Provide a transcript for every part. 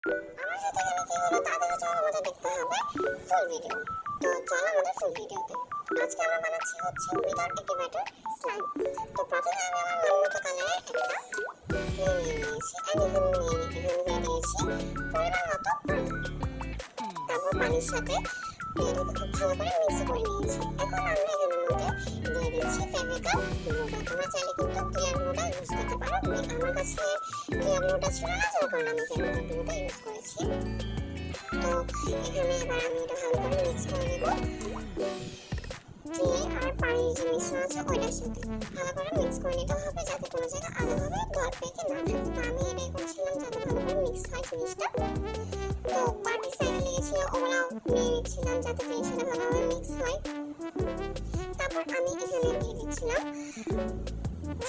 আমার সাথে এখানে কি হলো তাদের জন্য আমাদের দেখতে হবে ফুল ভিডিও। তো চলো আমাদের ফুল ভিডিওতে। আজকে আমরা বানাচ্ছি হচ্ছে উইদাউট অ্যাক্টিভেটর স্লাইম। তো প্রথমে আমি আমার মন মতো কালারে একটা নিয়ে নিয়েছি আর এখানে দিয়ে দিয়েছি পরিমাণ মতো পানি। তারপর পানির সাথে এটাকে খুব ভালো করে মিক্স করে নিয়েছি। এখন আমরা এখানের মধ্যে দিয়ে দিচ্ছি ফেভিকল গ্লুটা। তোমরা চাইলে কিন্তু ক্লিয়ার গ্লুটা ইউজ করতে পারো। আমার কাছে ক্লিয়ার গ্লুটা ছিল না, যার কারণে আমি ফেভিকল গ্লুটা ইউজ করেছি। তো এখানে এবার আমি এটা ভালো করে মিক্স করে নেব। দিয়ে আর পানির যে মিশ্রণ আছে ওইটার সাথে ভালো করে মিক্স করে নিতে হবে, যাতে কোনো জায়গায় আলাদাভাবে দর পেকে না থাকে। তো আমি এটাই করছিলাম যাতে ভালো করে মিক্স হয় জিনিসটা। তো বাটি সাইডে লেগেছিল ওগুলাও নিয়ে নিচ্ছিলাম যাতে জিনিসটা ভালোভাবে মিক্স হয়। তারপর আমি এখানে দিয়ে দিচ্ছিলাম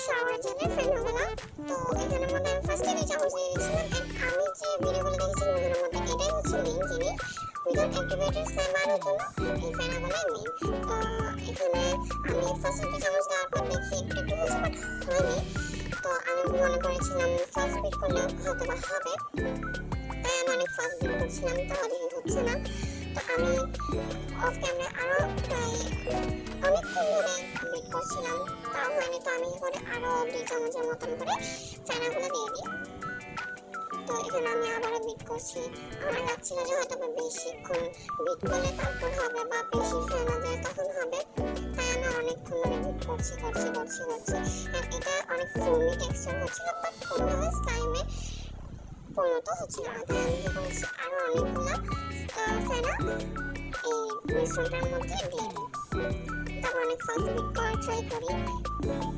শাওয়ার জেলের ফেনাগুলো। তো এখানের মধ্যে আমি ফার্স্টে 2 চামচ দিয়ে দিচ্ছিলাম। আমি যে ভিডিওগুলো দেখেছি ওগুলোর মধ্যে এটাই হচ্ছে মেইন জিনিস, উইদাউট অ্যাক্টিভেটর স্লাইম বানানোর জন্য এই ফেনাগুলোই মেইন। এখানে আমি ফার্স্টে 2 চামচ দেওয়ার পর দেখি একটু একটু হচ্ছে, বাট হয়নি। তো আমি মনে করেছিলাম ফার্স্ট বিট করলে হয়তো বা হবে, তাই আমি অনেক ফার্স্ট বিট করছিলাম, তাহলে হচ্ছে না। তো আমি অফ ক্যামেরা আরও প্রায় অনেকক্ষণ ধরে বিট করছিলাম, তাও হয়নি। তো আমি এখানে আরও 2 চামচের মতন করে ফেনাগুলো দিয়ে দিই। তো এখানে আমি আবারও বিট করছি। আমার লাগছিল যে হয়তো বেশিক্ষণ বিট করলে তারপর হবে বা বেশি ফেনা যায় তখন হবে, তাই আমি অনেকক্ষণ ধরে বিট করছি। এটা অনেক ফোমি টেক্সচার হচ্ছিল, বাট কোনোভাবে স্লাইমে পরিণত হচ্ছিল না। তাই আমি কি করছি আরও অনেকগুলো ফেনা এই মিশ্রণটার মধ্যে দিয়ে দিই। তারপর অনেক ফাস্ট বিট করার ট্রাই করি।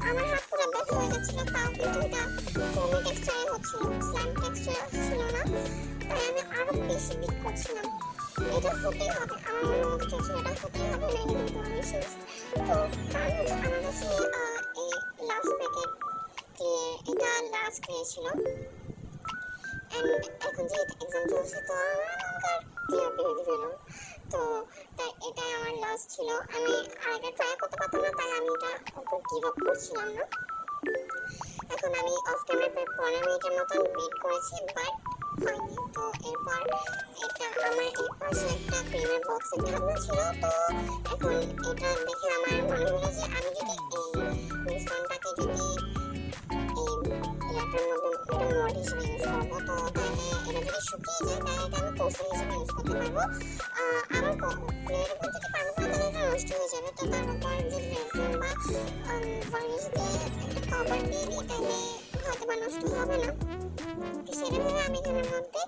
আমার হাত পুরো ব্যথা হয়ে যাচ্ছিল, তাও কিন্তু এটা ফোমি টেক্সচারে হচ্ছিল, স্লাইম টেক্সচারে আসছিল না। তাই আমি আরো বেশি বিট করছিলাম। এটা হতেই হবে, আমার মনে হতে চাইছিল এটা হতেই হবে, নাইলে কিন্তু আমি শেষ। তো কারণ হচ্ছে আমার কাছে এই লাস্ট প্যাকেট ক্লিয়ার, এটা লাস্ট ক্লিয়ার ছিল। অ্যান্ড এখন যে এক্সাম চলছে তো আমার এখনকার ক্লিয়ার বেরিয়ে দিল। তো তাই এটাই আমার লাস্ট ছিল। আমি আর এটা ট্রাই করতে পারতাম না, তাই আমি এটা ওপর গিভ আপ করছিলাম না। এখন আমি অফ ক্যামেরা প্রায় 15 মিনিটের মতন বিট করেছি, বাট হয়নি। তো এরপর এটা আমার এই পাশে একটা ক্রিমের বক্সের ঢাকনা ছিল। তো এখন এটা দেখে আমার মনে হলো যে আমি যদি এই মিশ্রণটাকে যদি এই ইয়াটার মধ্যে এটা মোল্ড হিসেবে ইউজ করবো, তো তাহলে এটা যদি শুকিয়ে যায় তাহলে এটা আমি কৌশল হিসেবে ইউজ করতে পারবো। আমার প্লেটের উপর যদি পানি পড়ে তাহলে এটা নষ্ট হয়ে যাবে। তো তার উপর যদি রেজিন বা ভার্নিশ দিয়ে একটা কভার দিয়ে দিই তাহলে হয়তো বা নষ্ট হবে না। সেটা ভেবে আমি এখানের মধ্যে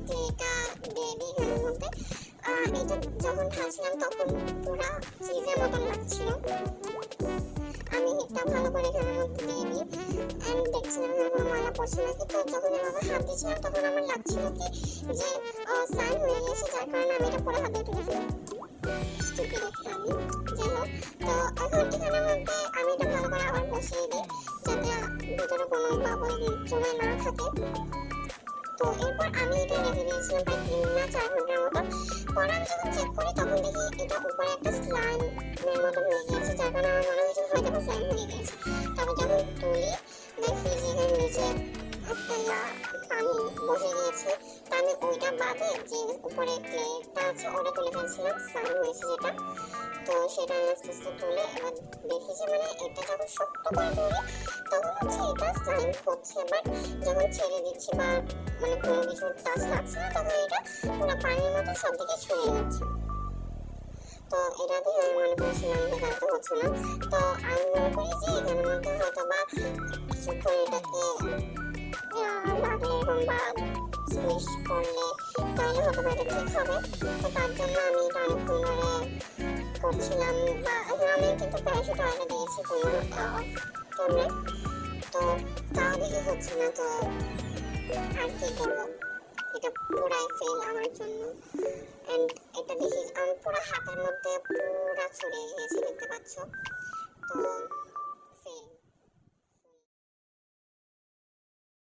ক্লেটা দিয়ে দিই। এখানের মধ্যে এটা যখন ঢালছিলাম তখন পুরো চিজের মতন লাগছিল। আমি এটা ভালো করে এখানের মধ্যে দিয়ে দিই অ্যান্ড দেখছিলাম এখানে কোনো ময়লা পড়ছে নাকি। তো যখন আমি আমার হাত দিয়েছিলাম তখন আমার লাগছিল কি যে স্লাইম হয়ে গেছে, যার কারণে আমি এটা পুরো হাতে তুলে ফেলি। স্টুপিড একটা আমি। যাই হোক, তো এখন এখানের মধ্যে আমি এটা ভালো করে আবার বসিয়ে দিই যাতে ভিতরে কোনো বাবল জমে না থাকে। তো এরপর আমি এটা রেখে দিয়েছিলাম প্রায় 3 না 4 ঘন্টার মতো। পরে আমি যখন চেক করি তখন দেখি এটা উপরে একটা স্লাইমের মতন হয়ে গিয়েছে, যার কারণে আমার মনে হয়েছিল হয়তো বা স্লাইম হয়ে গেছে। তারপর যখন তুলি দেখি যে এখানে নিচে একটা পানি বসে গিয়েছে। তা আমি ওইটা বাদে যে উপরে প্লেটটা আছে ওটা তুলে ফেলছিলাম, স্লাইম হয়েছে যেটা। তো সেটা আমি আস্তে আস্তে তুলে এবার দেখি যে মানে এটা যখন শক্ত করে তুলি তখন হচ্ছে এটা স্লাইম হচ্ছে, বাট যখন ছেড়ে দিচ্ছি বা মানে কোনো কিছু টাচ লাগছে না তখন এটা পুরো পানির মতো সব দিকে ছড়িয়ে যাচ্ছে। তো এটা দেখে আমি মনে করেছিলাম যে হয়তো হচ্ছে না। তো আমি মনে করি যে এখানের মধ্যে হয়তো বা কিছুক্ষণ এটাকে লাগলে এরকম বা সুইচ করলে তাহলে হয়তো বা এটা ঠিক হবে। তো তার জন্য আমি এটা অনেকক্ষণ ধরে করছিলাম, বা এখন আমি কিন্তু প্যারাশুট অয়েলে দিয়েছি ক্যামেরায়। তো তাও দেখে হচ্ছে না। তো আর কি করবো, এটা পুরাই ফেল আমার জন্য। অ্যান্ড এটা দেখি আমার পুরো হাতের মধ্যে পুরা ছড়িয়ে গিয়েছে, দেখতে পাচ্ছ। তো